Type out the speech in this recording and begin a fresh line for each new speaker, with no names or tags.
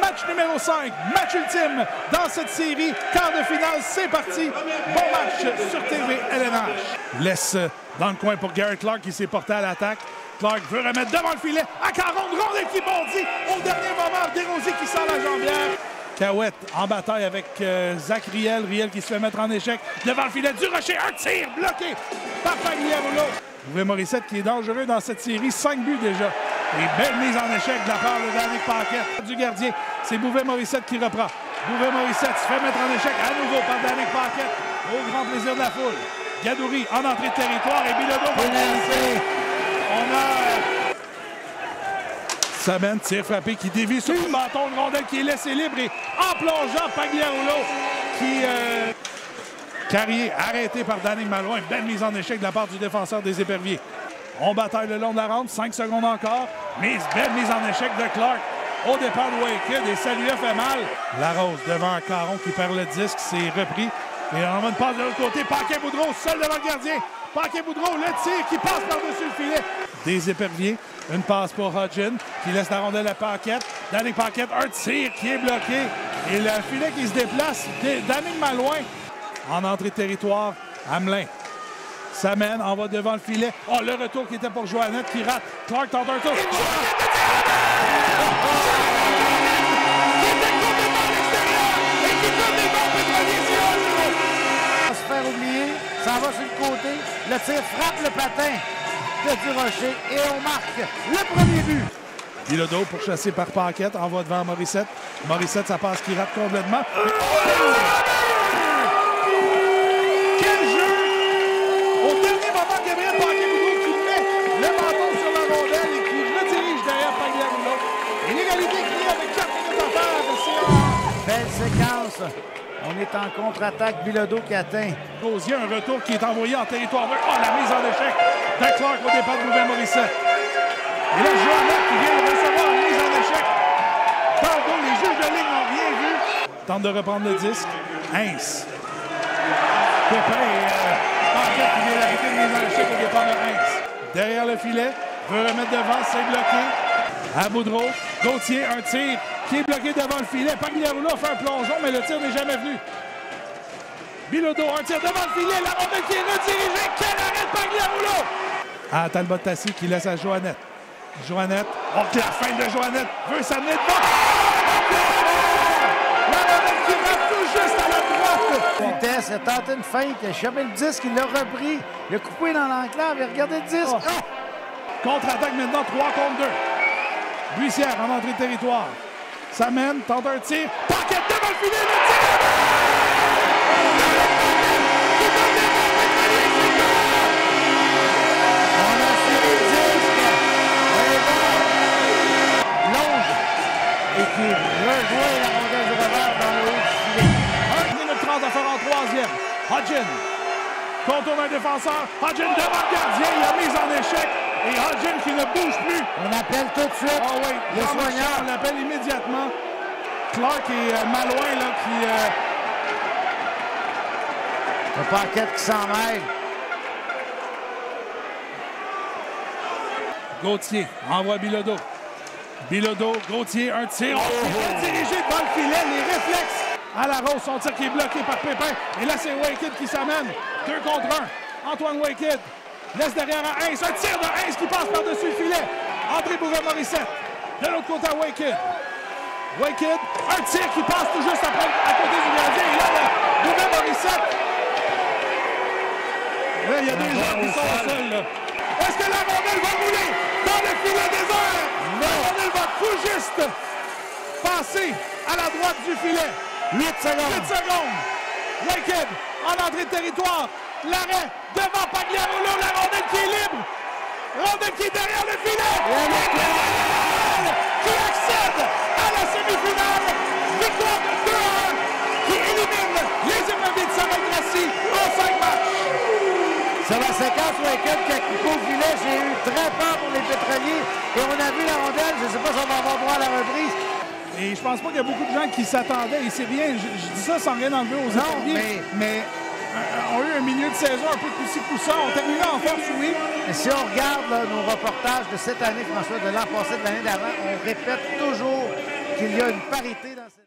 Match numéro 5, match ultime dans cette série. Quart de finale, c'est parti. Bon match sur TV LNH. Laisse dans le coin pour Gary Clark qui s'est porté à l'attaque. Clark veut remettre devant le filet. À Caron, rondelle qui bondit. Au dernier moment, Desrosiers qui sort la jambière. Cahouette en bataille avec Zach Riel. Riel qui se fait mettre en échec devant le filet du Rocher. Un tir bloqué par Pagliarulo. Bouvet Morissette qui est dangereux dans cette série. 5 buts déjà. Et belle mise en échec de la part de Danick Paquette du gardien. C'est Bouvet Morissette qui reprend. Bouvet Morissette se fait mettre en échec à nouveau par Danick Paquette. Au grand plaisir de la foule. Gadouri en entrée de territoire et Bilodeau. On a Samen, tir frappé qui dévie sur le bâton de rondelle qui est laissé libre et en plongeant Pagliarulo qui... Carrier arrêté par Danick Malouin. Belle mise en échec de la part du défenseur des Éperviers. On bataille le long de la rampe, 5 secondes encore. Belle mise en échec de Clark au départ de Waked et ça lui a fait mal. Larose devant Caron qui perd le disque, c'est repris. Et on va une passe de l'autre côté. Paquet-Boudreau seul devant le gardien. Paquet-Boudreau, le tir qui passe par-dessus le filet. Des Éperviers, une passe pour Hodgin qui laisse la rondelle à Paquette. Danick Paquette, un tir qui est bloqué. Et le filet qui se déplace. Danick Malouin en entrée de territoire. Hamelin s'amène, envoie devant le filet. Oh, le retour qui était pour Joannette qui rate. Clark tente un tour.
Va se faire oublier, ça va sur le côté. Le tir frappe le patin de Durocher et on marque le premier but.
Bilodeau pourchassé par Paquette, envoie devant Morissette. Morissette, ça passe qui rate complètement.
Belle séquence. On est en contre-attaque. Bilodeau qui atteint.
Gauzier, un retour qui est envoyé en territoire. Oh, la mise en échec de Clark au départ de Bouvet Morissette. Et là, Joannette qui vient de recevoir une mise en échec. Tantôt, les juges de ligne n'ont rien vu. Tente de reprendre le disque. Hintz. Pépin et Paquette qui vient d'arrêter une mise en échec au départ de Hintz. Derrière le filet, veut remettre devant, c'est bloqué. À Boudreau, Gauthier, un tir qui est bloqué devant le filet. Pagliarulo fait un plongeon, mais le tir n'est jamais venu. Bilodeau, un tir devant le filet. La rondelle qui est redirigée. Quel arrêt de Pagliarulo! À Talbot-Tassi qui laisse à Joannette. Joannette, la fin de Joannette veut s'amener devant. La rondelle qui va tout juste à la droite.
Vitesse a tenté une feinte. Il a chopé le disque, il l'a repris. Il a coupé dans l'enclave et regardez le disque.
Contre-attaque maintenant, 3 contre 2. Buissière en entrée de territoire. S'amène, tente un tir. Paquette devant le filet, le tir!
On a suivi le disque. Longe. Et qui rejoint la rondelle du revers dans le haut du filet.
1 minute 30 à faire en troisième. Hodgin contourne un défenseur. Hodgin devant le gardien. Il a mise en échec. Et Hodgin qui ne bouge plus.
On appelle tout de suite
le soigneur. On l'appelle immédiatement. Clark et Malouin là, qui...
Le Paquette qui s'en mêle.
Gauthier envoie Bilodeau. Bilodeau, Gauthier, un tir. Dirigé devant le filet, les réflexes. À la rose, son tir qui est bloqué par Pépin. Et là, c'est Waked qui s'amène. 2 contre 1. Antoine Waked laisse derrière à Hintz. Un tir de Hintz qui passe par-dessus le filet. André Bouvet-Morissette. De l'autre côté à Waked. Waked, un tir qui passe tout juste après, à côté du gardien. Et là, Bouvet-Morissette. Là, il y a des gens qui sont au sol. Est-ce que la rondelle va rouler dans le filet désert? La rondelle va tout juste passer à la droite du filet.
8 secondes.
8 secondes. Waked en entrée de territoire. L'arrêt devant Pagliarulo. La rondelle qui est libre. Rondelle qui est derrière le filet. Qui accède à la semi-finale. Victoire de 2-1 qui élimine les Éperviers de Saint-Gracie en 5 matchs.
Sur la séquence Waked qui a coupé au filet, j'ai eu très peur pour les pétroliers. Et on a vu la rondelle. Je ne sais pas si on va avoir droit à la reprise.
Et je pense pas qu'il y a beaucoup de gens qui s'attendaient. Et c'est bien, je dis ça sans rien enlever aux Éperviers. Mais on a eu un milieu de saison un peu poussi-poussant. On terminait en force, oui.
Et si on regarde là, nos reportages de cette année, François, de l'an passé, de l'année d'avant, on répète toujours qu'il y a une parité dans cette...